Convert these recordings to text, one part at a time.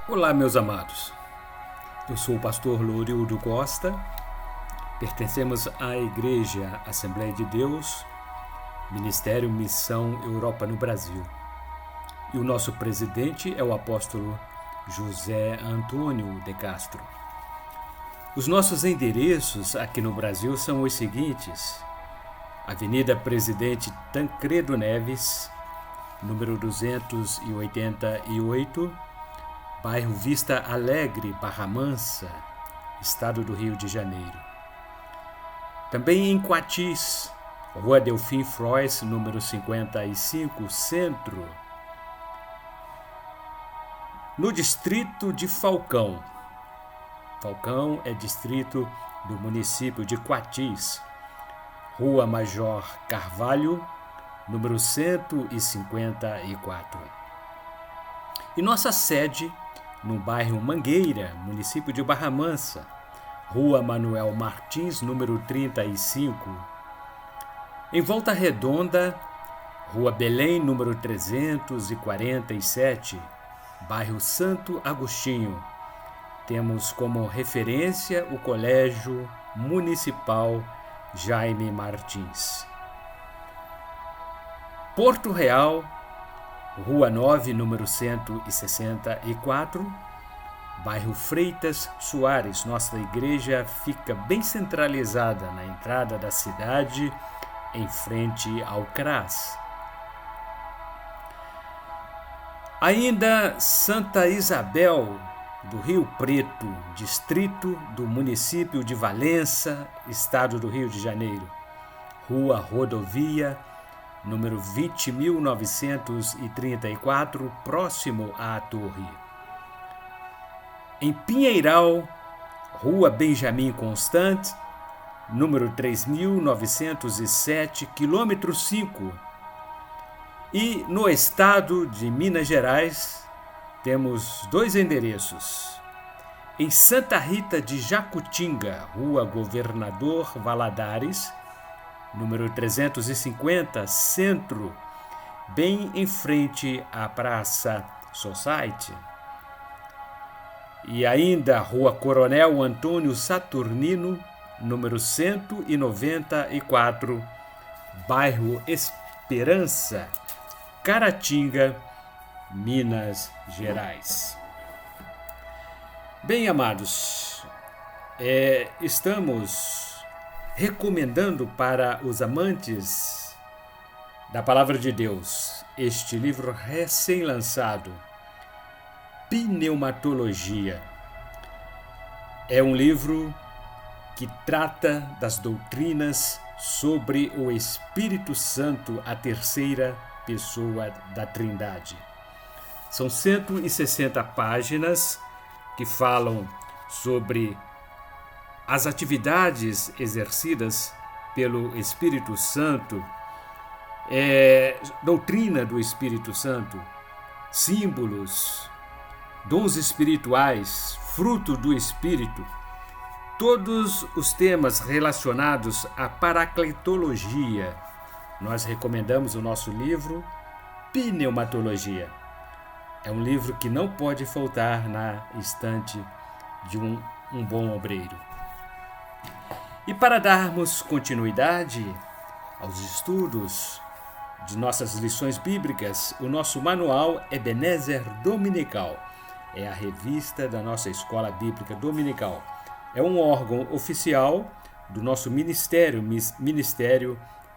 Olá, meus amados. Eu sou o pastor Lourildo Costa. Pertencemos à Igreja Assembleia de Deus, Ministério Missão Europa no Brasil. E o nosso presidente é o apóstolo José Antônio de Castro. Os nossos endereços aqui no Brasil são os seguintes: Avenida Presidente Tancredo Neves, número 288, bairro Vista Alegre, Barra Mansa, estado do Rio de Janeiro. Também em Coatis, Rua Delfim Frois, número 55, Centro. No distrito de Falcão. Falcão é distrito do município de Coatis. Rua Major Carvalho, número 154. E nossa sede no bairro Mangueira, município de Barra Mansa, Rua Manuel Martins, número 35. Em Volta Redonda, Rua Belém, número 347, bairro Santo Agostinho. Temos como referência o Colégio Municipal Jaime Martins. Porto Real, Rua 9, número 164, bairro Freitas Soares. Nossa igreja fica bem centralizada na entrada da cidade, em frente ao CRAS. Ainda Santa Isabel do Rio Preto, distrito do município de Valença, estado do Rio de Janeiro. Rua Rodovia, número 20.934, próximo à Torre. Em Pinheiral, Rua Benjamin Constant, número 3.907, quilômetro 5. E no estado de Minas Gerais, temos dois endereços. Em Santa Rita de Jacutinga, Rua Governador Valadares, número 350, Centro, bem em frente à Praça Society. E ainda Rua Coronel Antônio Saturnino, número 194, bairro Esperança, Caratinga, Minas Gerais. Bem, amados, estamos recomendando para os amantes da Palavra de Deus este livro recém-lançado, Pneumatologia. É um livro que trata das doutrinas sobre o Espírito Santo, a terceira pessoa da Trindade. São 160 páginas que falam sobre as atividades exercidas pelo Espírito Santo, doutrina do Espírito Santo, símbolos, dons espirituais, fruto do Espírito, todos os temas relacionados à paracletologia. Nós recomendamos o nosso livro Pneumatologia. É um livro que não pode faltar na estante de um bom obreiro. E para darmos continuidade aos estudos de nossas lições bíblicas, o nosso manual Ebenezer Dominical é a revista da nossa Escola Bíblica Dominical. É um órgão oficial do nosso Ministério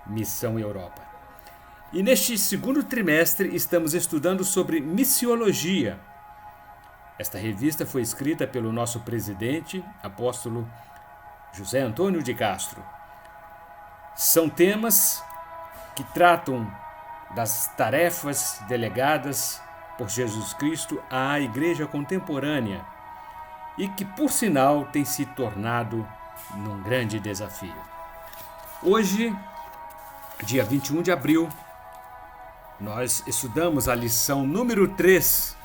Missão Europa. E neste segundo trimestre estamos estudando sobre missiologia. Esta revista foi escrita pelo nosso presidente, apóstolo José Antônio de Castro. São temas que tratam das tarefas delegadas por Jesus Cristo à igreja contemporânea e que, por sinal, tem se tornado um grande desafio. Hoje, dia 21 de abril, nós estudamos a lição número 3,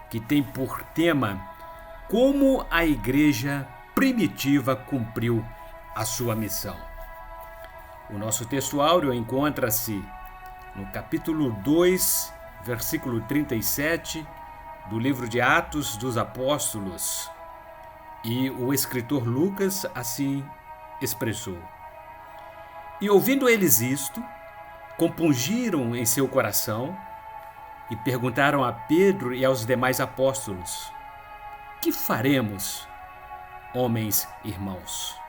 que tem por tema Como a igreja primitiva cumpriu a sua missão. O nosso texto áureo encontra-se no capítulo 2, versículo 37 do livro de Atos dos Apóstolos, e o escritor Lucas assim expressou: E ouvindo eles isto, compungiram em seu coração e perguntaram a Pedro e aos demais apóstolos: Que faremos, homens irmãos?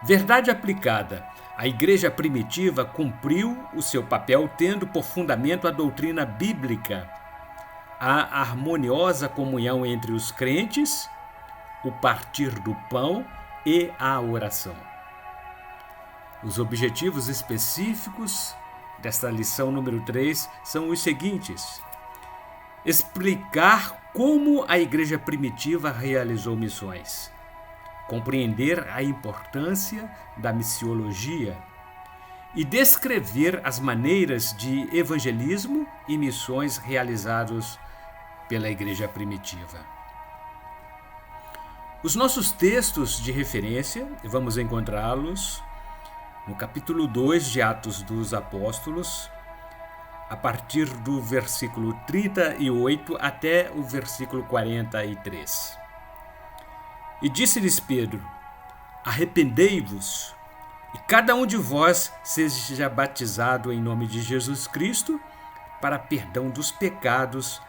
Verdade aplicada, a igreja primitiva cumpriu o seu papel tendo por fundamento a doutrina bíblica, a harmoniosa comunhão entre os crentes, o partir do pão e a oração. Os objetivos específicos desta lição número 3 são os seguintes: explicar como a igreja primitiva realizou missões, compreender a importância da missiologia e descrever as maneiras de evangelismo e missões realizados pela igreja primitiva. Os nossos textos de referência, vamos encontrá-los no capítulo 2 de Atos dos Apóstolos, a partir do versículo 38 até o versículo 43. E disse-lhes Pedro: Arrependei-vos, e cada um de vós seja batizado em nome de Jesus Cristo, para perdão dos pecados,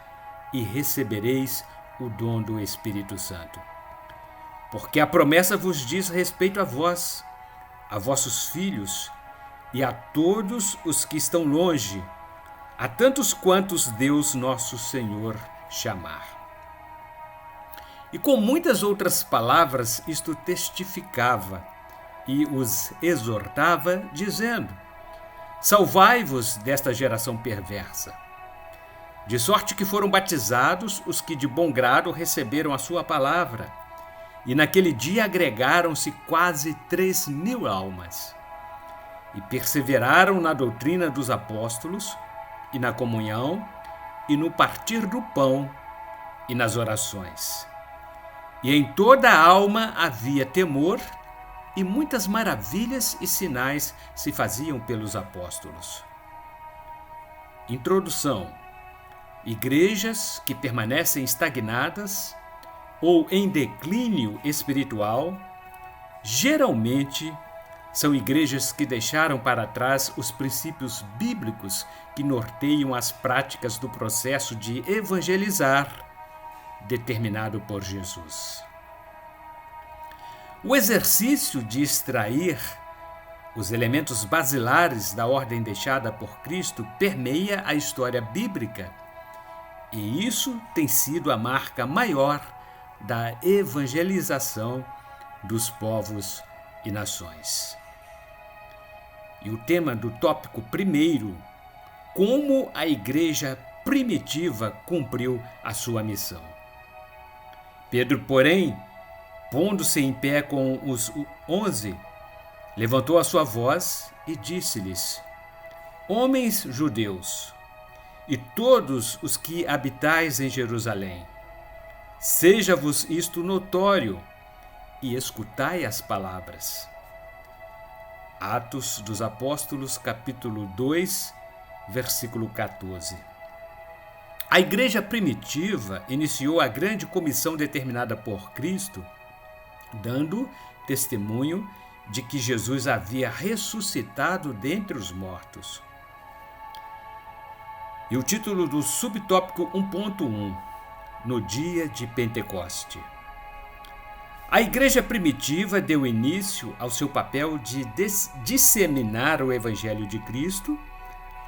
e recebereis o dom do Espírito Santo. Porque a promessa vos diz respeito a vós, a vossos filhos e a todos os que estão longe, a tantos quantos Deus nosso Senhor chamar. E com muitas outras palavras isto testificava e os exortava, dizendo: Salvai-vos desta geração perversa. De sorte que foram batizados os que de bom grado receberam a sua palavra. E naquele dia agregaram-se quase 3.000 almas. E perseveraram na doutrina dos apóstolos, e na comunhão, e no partir do pão, e nas orações. E em toda a alma havia temor, e muitas maravilhas e sinais se faziam pelos apóstolos. Introdução: igrejas que permanecem estagnadas ou em declínio espiritual, geralmente são igrejas que deixaram para trás os princípios bíblicos que norteiam as práticas do processo de evangelizar determinado por Jesus. O exercício de extrair os elementos basilares da ordem deixada por Cristo permeia a história bíblica, e isso tem sido a marca maior da evangelização dos povos e nações. E o tema do tópico primeiro: como a igreja primitiva cumpriu a sua missão. Pedro, porém, pondo-se em pé com os 11, levantou a sua voz e disse-lhes: Homens judeus, e todos os que habitais em Jerusalém, seja-vos isto notório, e escutai as palavras. Atos dos Apóstolos, capítulo 2, versículo 14. A igreja primitiva iniciou a grande comissão determinada por Cristo, dando testemunho de que Jesus havia ressuscitado dentre os mortos. E o título do subtópico 1.1: No dia de Pentecoste. A igreja primitiva deu início ao seu papel de disseminar o Evangelho de Cristo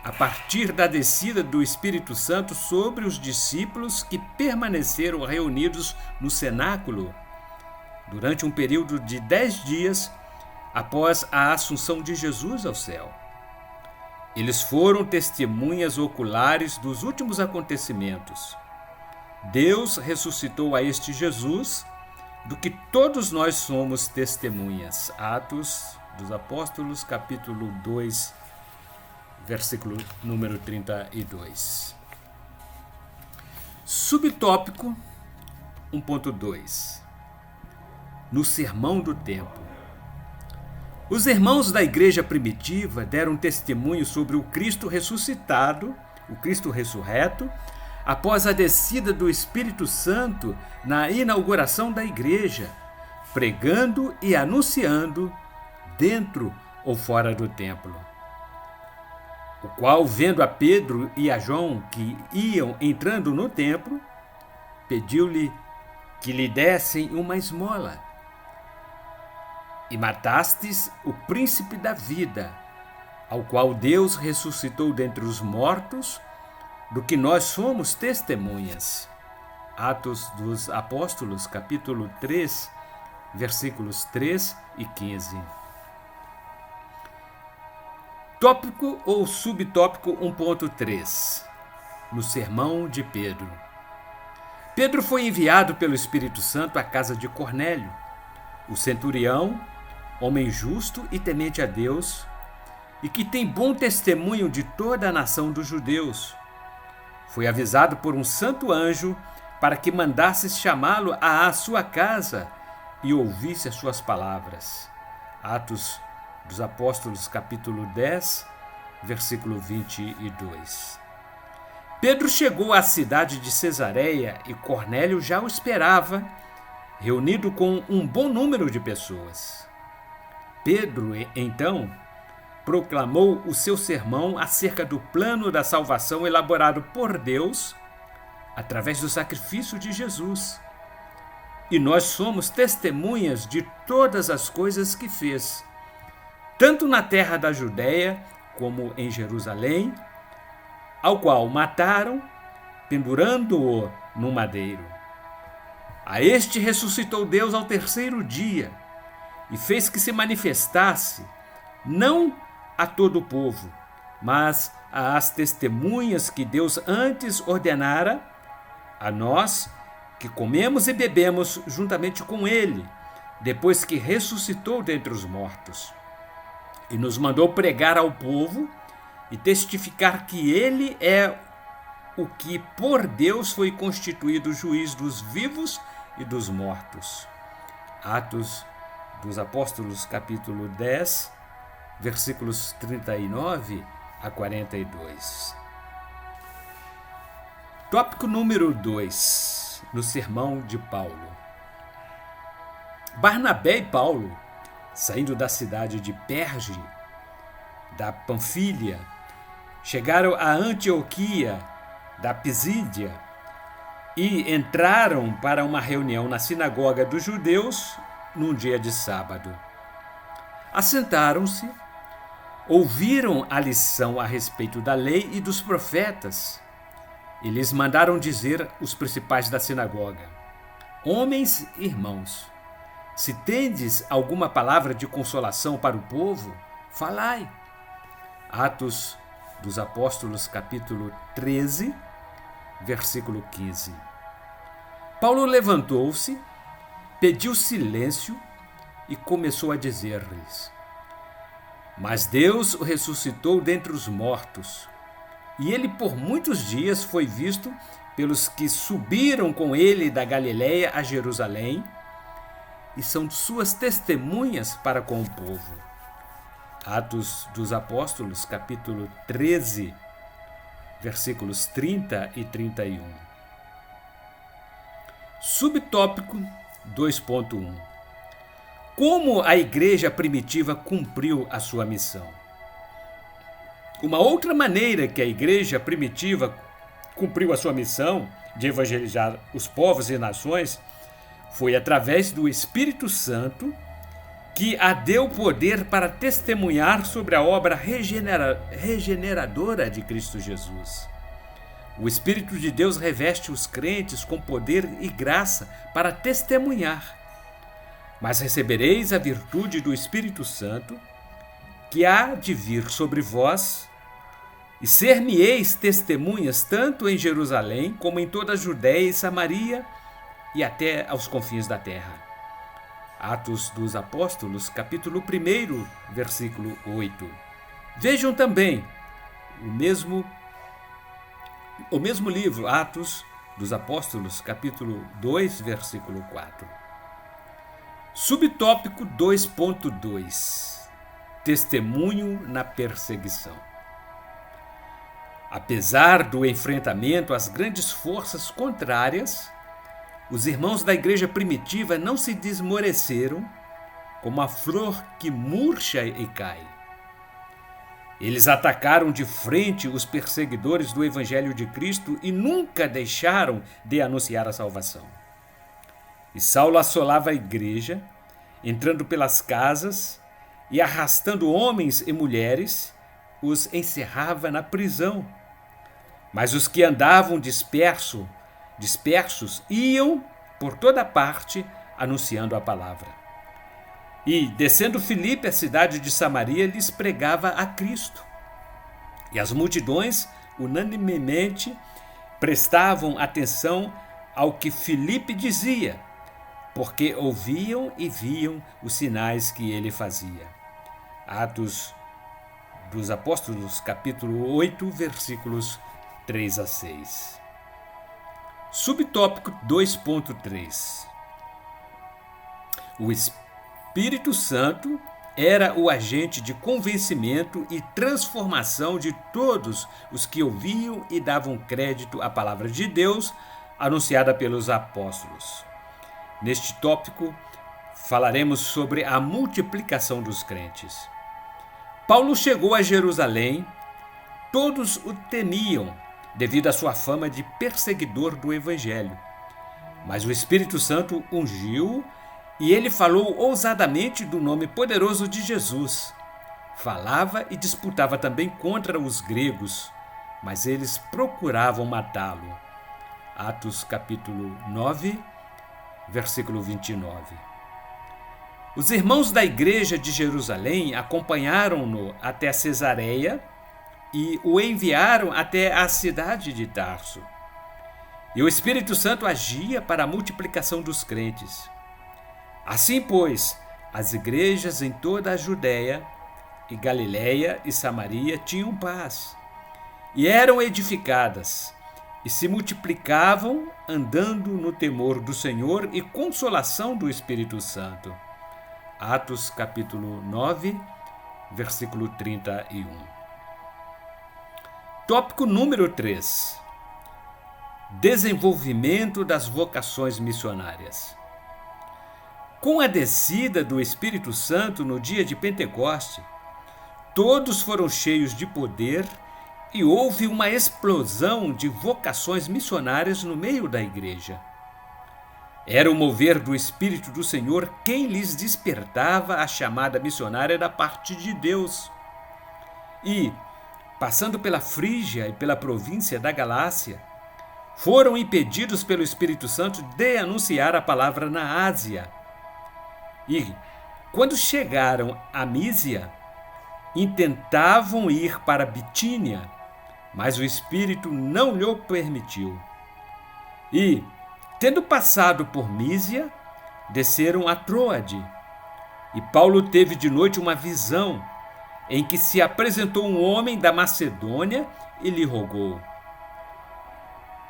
a partir da descida do Espírito Santo sobre os discípulos que permaneceram reunidos no cenáculo durante um período de 10 dias após a assunção de Jesus ao céu. Eles foram testemunhas oculares dos últimos acontecimentos. Deus ressuscitou a este Jesus, do que todos nós somos testemunhas. Atos dos Apóstolos, capítulo 2, versículo número 32. Subtópico 1.2: No Sermão do Tempo. Os irmãos da igreja primitiva deram testemunho sobre o Cristo ressuscitado, o Cristo ressurreto, após a descida do Espírito Santo na inauguração da igreja, pregando e anunciando dentro ou fora do templo. O qual, vendo a Pedro e a João que iam entrando no templo, pediu-lhe que lhe dessem uma esmola. E matastes o príncipe da vida, ao qual Deus ressuscitou dentre os mortos, do que nós somos testemunhas. Atos dos Apóstolos, capítulo 3, versículos 3 e 15. Tópico ou subtópico 1.3. No sermão de Pedro. Pedro foi enviado pelo Espírito Santo à casa de Cornélio, o centurião, homem justo e temente a Deus, e que tem bom testemunho de toda a nação dos judeus. Foi avisado por um santo anjo para que mandasse chamá-lo à sua casa e ouvisse as suas palavras. Atos dos Apóstolos, capítulo 10, versículo 22. Pedro chegou à cidade de Cesareia e Cornélio já o esperava, reunido com um bom número de pessoas. Pedro, então, proclamou o seu sermão acerca do plano da salvação elaborado por Deus através do sacrifício de Jesus. E nós somos testemunhas de todas as coisas que fez, tanto na terra da Judéia como em Jerusalém, ao qual mataram, pendurando-o no madeiro. A este ressuscitou Deus ao terceiro dia e fez que se manifestasse, não a todo o povo, mas às testemunhas que Deus antes ordenara, a nós que comemos e bebemos juntamente com ele, depois que ressuscitou dentre os mortos. E nos mandou pregar ao povo e testificar que ele é o que por Deus foi constituído juiz dos vivos e dos mortos. Atos dos Apóstolos, capítulo 10, versículos 39 a 42. Tópico número 2, no sermão de Paulo. Barnabé e Paulo, saindo da cidade de Perge, da Panfília, chegaram a Antioquia, da Pisídia, e entraram para uma reunião na sinagoga dos judeus num dia de sábado. Assentaram-se, ouviram a lição a respeito da lei e dos profetas, e lhes mandaram dizer os principais da sinagoga: Homens e irmãos, se tendes alguma palavra de consolação para o povo, falai. Atos dos Apóstolos, capítulo 13, versículo 15. Paulo levantou-se, pediu silêncio e começou a dizer-lhes: Mas Deus o ressuscitou dentre os mortos, e ele por muitos dias foi visto pelos que subiram com ele da Galiléia a Jerusalém, e são suas testemunhas para com o povo. Atos dos Apóstolos, capítulo 13, versículos 30 e 31. Subtópico 2.1. Como a igreja primitiva cumpriu a sua missão? Uma outra maneira que a igreja primitiva cumpriu a sua missão de evangelizar os povos e nações foi através do Espírito Santo, que a deu poder para testemunhar sobre a obra regeneradora de Cristo Jesus. O Espírito de Deus reveste os crentes com poder e graça para testemunhar. Mas recebereis a virtude do Espírito Santo, que há de vir sobre vós, e ser-me-eis testemunhas tanto em Jerusalém como em toda a Judéia e Samaria e até aos confins da terra. Atos dos Apóstolos, capítulo 1, versículo 8. Vejam também o mesmo livro, Atos dos Apóstolos, capítulo 2, versículo 4. Subtópico 2.2. Testemunho na perseguição. Apesar do enfrentamento às grandes forças contrárias, os irmãos da igreja primitiva não se desmoreceram como a flor que murcha e cai. Eles atacaram de frente os perseguidores do Evangelho de Cristo e nunca deixaram de anunciar a salvação. E Saulo assolava a igreja, entrando pelas casas e arrastando homens e mulheres, os encerrava na prisão. Mas os que andavam dispersos iam por toda parte anunciando a palavra. E, descendo Filipe, a cidade de Samaria, lhes pregava a Cristo. E as multidões, unanimemente, prestavam atenção ao que Filipe dizia, porque ouviam e viam os sinais que ele fazia. Atos dos Apóstolos, capítulo 8, versículos 3 a 6. Subtópico 2.3. O Espírito Santo era o agente de convencimento e transformação de todos os que ouviam e davam crédito à palavra de Deus anunciada pelos apóstolos. Neste tópico, falaremos sobre a multiplicação dos crentes. Paulo chegou a Jerusalém, todos o temiam devido à sua fama de perseguidor do Evangelho. Mas o Espírito Santo ungiu e ele falou ousadamente do nome poderoso de Jesus. Falava e disputava também contra os gregos, mas eles procuravam matá-lo. Atos capítulo 9, versículo 29. Os irmãos da igreja de Jerusalém acompanharam-no até Cesareia e o enviaram até a cidade de Tarso. E o Espírito Santo agia para a multiplicação dos crentes. Assim, pois, as igrejas em toda a Judéia e Galiléia e Samaria tinham paz, e eram edificadas, e se multiplicavam, andando no temor do Senhor e consolação do Espírito Santo. Atos capítulo 9, versículo 31. Tópico número 3. Desenvolvimento das vocações missionárias. Com a descida do Espírito Santo no dia de Pentecoste, todos foram cheios de poder e houve uma explosão de vocações missionárias no meio da igreja. Era o mover do Espírito do Senhor quem lhes despertava a chamada missionária da parte de Deus. E, passando pela Frígia e pela província da Galácia, foram impedidos pelo Espírito Santo de anunciar a palavra na Ásia. E, quando chegaram a Mísia, intentavam ir para Bitínia, mas o Espírito não lhe permitiu. E, tendo passado por Mísia, desceram a Troade. E Paulo teve de noite uma visão, em que se apresentou um homem da Macedônia e lhe rogou,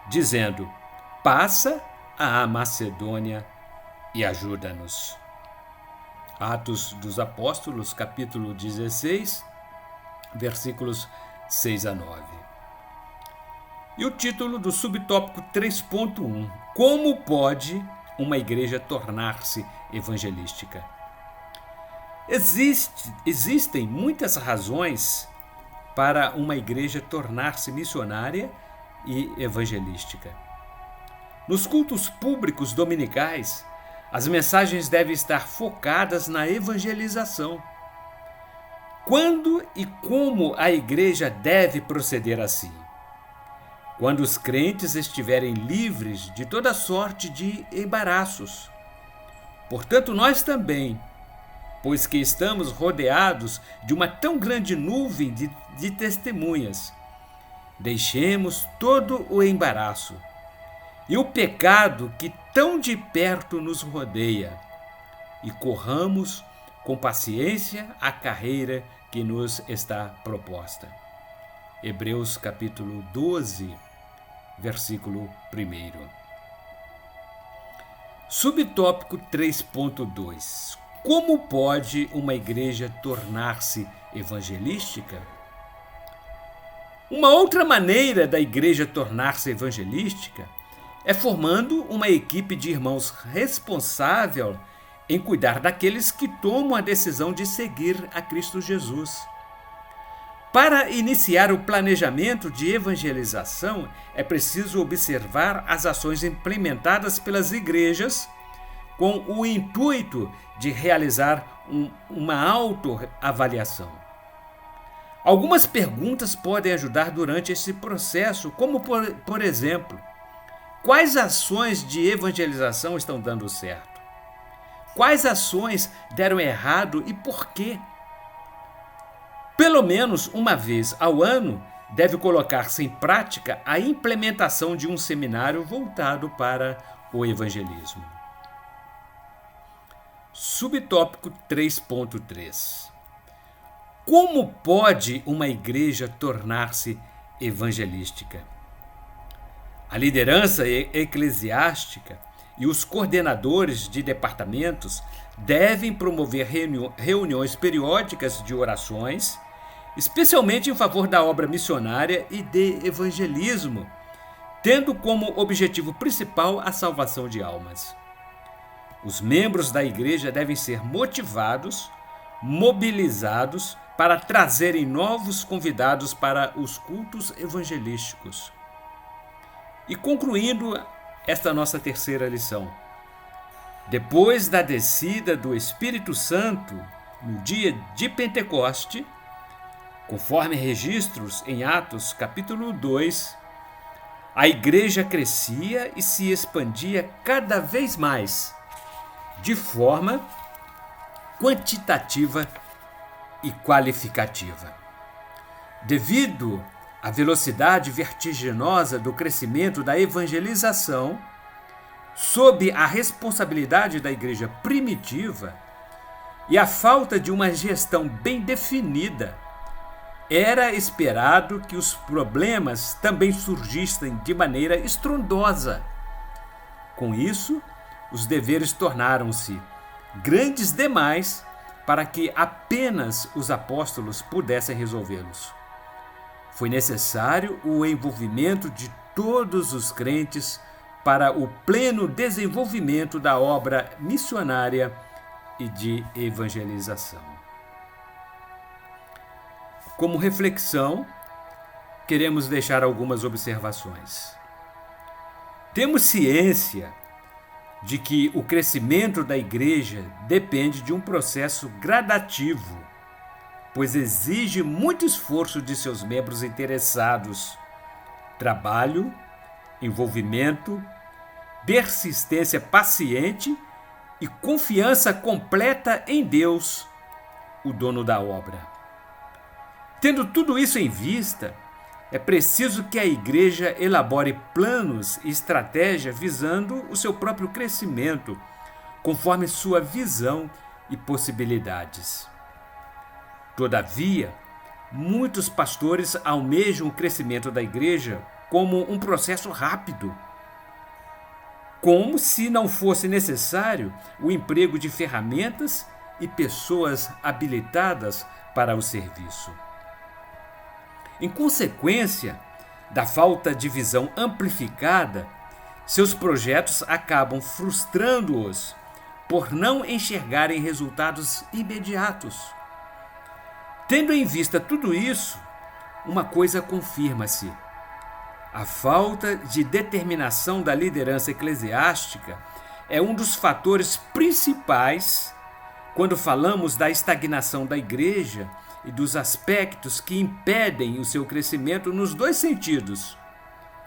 dizendo: passa à Macedônia e ajuda-nos. Atos dos Apóstolos, capítulo 16, versículos 6 a 9. E o título do subtópico 3.1: Como pode uma igreja tornar-se evangelística? Existem muitas razões para uma igreja tornar-se missionária e evangelística. Nos cultos públicos dominicais, as mensagens devem estar focadas na evangelização. Quando e como a igreja deve proceder assim? Quando os crentes estiverem livres de toda sorte de embaraços. Portanto, nós também, pois que estamos rodeados de uma tão grande nuvem de testemunhas, deixemos todo o embaraço e o pecado que tão de perto nos rodeia e corramos com paciência a carreira que nos está proposta. Hebreus capítulo 12, versículo 1. Subtópico 3.2. Como pode uma igreja tornar-se evangelística? Uma outra maneira da igreja tornar-se evangelística é formando uma equipe de irmãos responsável em cuidar daqueles que tomam a decisão de seguir a Cristo Jesus. Para iniciar o planejamento de evangelização, é preciso observar as ações implementadas pelas igrejas com o intuito de realizar uma autoavaliação. Algumas perguntas podem ajudar durante esse processo, como por exemplo, quais ações de evangelização estão dando certo? Quais ações deram errado e por quê? Pelo menos uma vez ao ano, deve colocar-se em prática a implementação de um seminário voltado para o evangelismo. Subtópico 3.3. Como pode uma igreja tornar-se evangelística? A liderança eclesiástica e os coordenadores de departamentos devem promover reuniões periódicas de orações, especialmente em favor da obra missionária e de evangelismo, tendo como objetivo principal a salvação de almas. Os membros da igreja devem ser motivados, mobilizados para trazerem novos convidados para os cultos evangelísticos. E concluindo esta nossa terceira lição, depois da descida do Espírito Santo no dia de Pentecoste, conforme registros em Atos capítulo 2, a igreja crescia e se expandia cada vez mais, de forma quantitativa e qualificativa. Devido à velocidade vertiginosa do crescimento da evangelização, sob a responsabilidade da igreja primitiva e a falta de uma gestão bem definida, era esperado que os problemas também surgissem de maneira estrondosa. Com isso, os deveres tornaram-se grandes demais para que apenas os apóstolos pudessem resolvê-los. Foi necessário o envolvimento de todos os crentes para o pleno desenvolvimento da obra missionária e de evangelização. Como reflexão, queremos deixar algumas observações. Temos ciência de que o crescimento da igreja depende de um processo gradativo, pois exige muito esforço de seus membros interessados, trabalho, envolvimento, persistência paciente e confiança completa em Deus, o dono da obra. Tendo tudo isso em vista, é preciso que a igreja elabore planos e estratégia visando o seu próprio crescimento, conforme sua visão e possibilidades. Todavia, muitos pastores almejam o crescimento da igreja como um processo rápido, como se não fosse necessário o emprego de ferramentas e pessoas habilitadas para o serviço. Em consequência da falta de visão amplificada, seus projetos acabam frustrando-os por não enxergarem resultados imediatos. Tendo em vista tudo isso, uma coisa confirma-se: a falta de determinação da liderança eclesiástica é um dos fatores principais quando falamos da estagnação da igreja e dos aspectos que impedem o seu crescimento nos dois sentidos,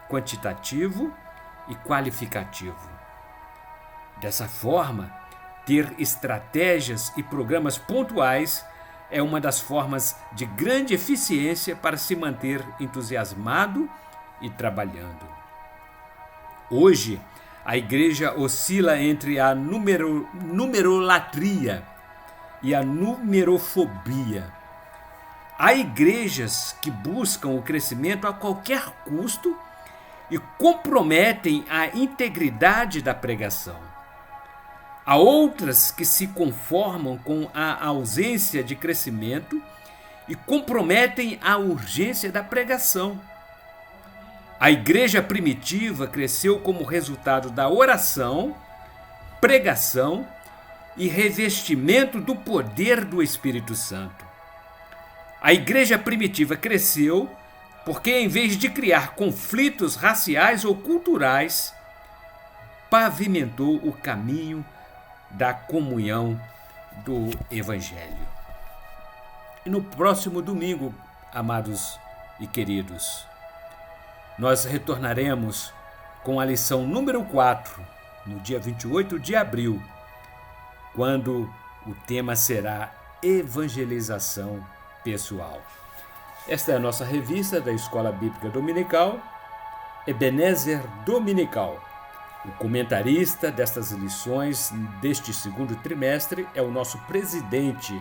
quantitativo e qualificativo. Dessa forma, ter estratégias e programas pontuais é uma das formas de grande eficiência para se manter entusiasmado e trabalhando. Hoje, a igreja oscila entre a numerolatria e a numerofobia. Há igrejas que buscam o crescimento a qualquer custo e comprometem a integridade da pregação. Há outras que se conformam com a ausência de crescimento e comprometem a urgência da pregação. A igreja primitiva cresceu como resultado da oração, pregação e revestimento do poder do Espírito Santo. A igreja primitiva cresceu porque, em vez de criar conflitos raciais ou culturais, pavimentou o caminho da comunhão do Evangelho. E no próximo domingo, amados e queridos, nós retornaremos com a lição número 4, no dia 28 de abril, quando o tema será evangelização pessoal. Esta é a nossa revista da Escola Bíblica Dominical, Ebenezer Dominical. O comentarista destas lições deste segundo trimestre é o nosso presidente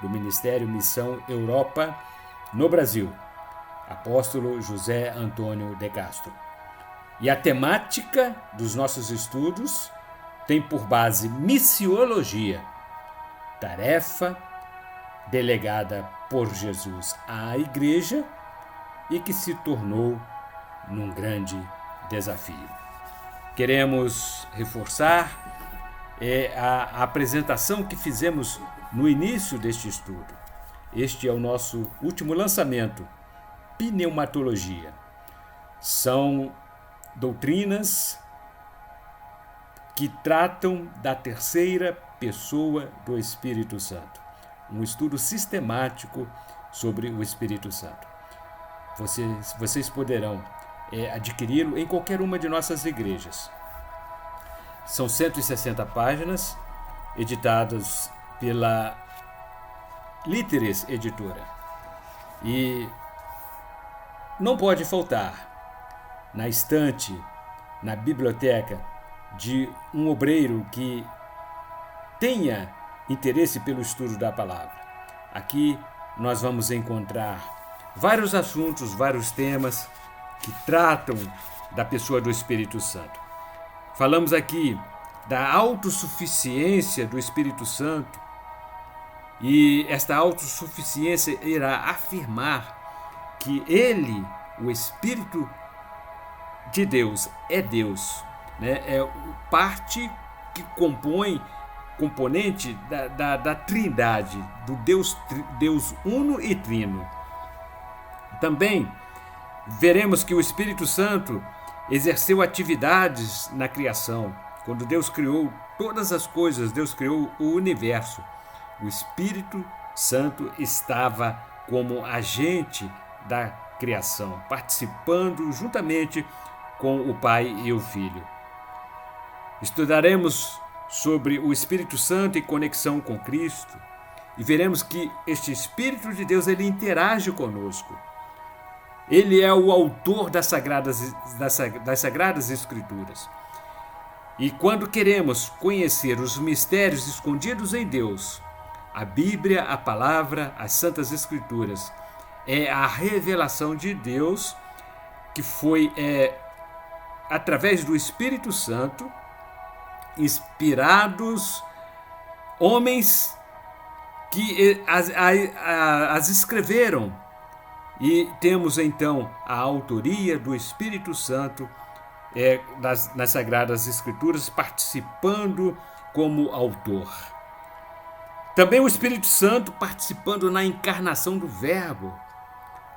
do Ministério Missão Europa no Brasil, apóstolo José Antônio de Castro. E a temática dos nossos estudos tem por base missiologia, tarefa delegada por Jesus à igreja e que se tornou num grande desafio. Queremos reforçar a apresentação que fizemos no início deste estudo. Este é o nosso último lançamento, Pneumatologia. São doutrinas que tratam da terceira pessoa do Espírito Santo. Um estudo sistemático sobre o Espírito Santo. Vocês poderão adquiri-lo em qualquer uma de nossas igrejas. São 160 páginas, editadas pela Líteres Editora. E não pode faltar na estante, na biblioteca de um obreiro que tenha interesse pelo estudo da palavra. Aqui nós vamos encontrar vários assuntos, vários temas que tratam da pessoa do Espírito Santo. Falamos aqui da autossuficiência do Espírito Santo e esta autossuficiência irá afirmar que ele, o Espírito de Deus, é Deus, né? É parte que compõe componente da Trindade, do Deus uno e trino. Também veremos que o Espírito Santo exerceu atividades na criação. Quando Deus criou todas as coisas, Deus criou o universo. O Espírito Santo estava como agente da criação, participando juntamente com o Pai e o Filho. Estudaremos sobre o Espírito Santo e conexão com Cristo e veremos que este Espírito de Deus ele interage conosco. Ele é o autor das Sagradas Escrituras. E quando queremos conhecer os mistérios escondidos em Deus, a Bíblia, a Palavra, as Santas Escrituras, é a revelação de Deus que foi, através do Espírito Santo, inspirados homens que as escreveram. E temos então a autoria do Espírito Santo nas Sagradas Escrituras participando como autor. Também o Espírito Santo participando na encarnação do Verbo.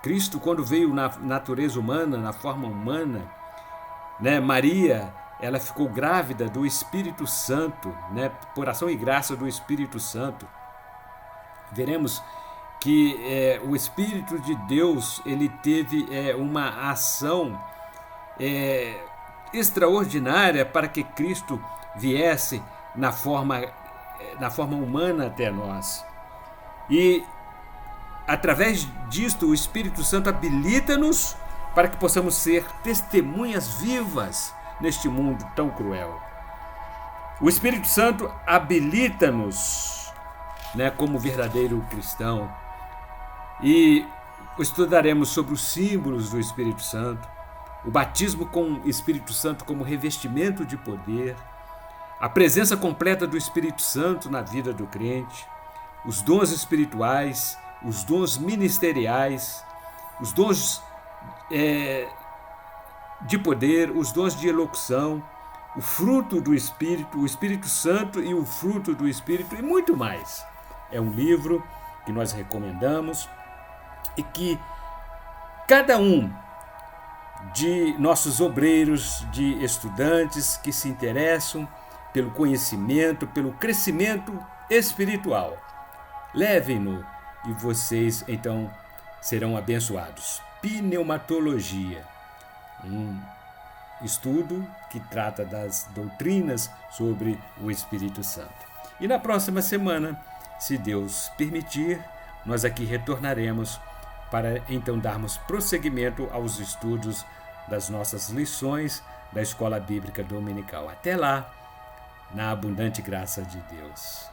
Cristo, quando veio na natureza humana, na forma humana, né? Maria, ela ficou grávida do Espírito Santo, né? Por ação e graça do Espírito Santo. Veremos que o Espírito de Deus ele teve uma ação extraordinária para que Cristo viesse na forma humana até nós. E através disto o Espírito Santo habilita-nos para que possamos ser testemunhas vivas neste mundo tão cruel. O Espírito Santo habilita-nos, né, como verdadeiro cristão. E estudaremos sobre os símbolos do Espírito Santo, o batismo com o Espírito Santo como revestimento de poder, a presença completa do Espírito Santo na vida do crente, os dons espirituais os dons ministeriais, os dons de poder, os dons de elocução, o fruto do Espírito, o Espírito Santo e o fruto do Espírito e muito mais. É um livro que nós recomendamos e que cada um de nossos obreiros, de estudantes que se interessam pelo conhecimento, pelo crescimento espiritual, levem-no e vocês então serão abençoados. Pneumatologia, um estudo que trata das doutrinas sobre o Espírito Santo. E na próxima semana, se Deus permitir, nós aqui retornaremos para então darmos prosseguimento aos estudos das nossas lições da Escola Bíblica Dominical. Até lá, na abundante graça de Deus.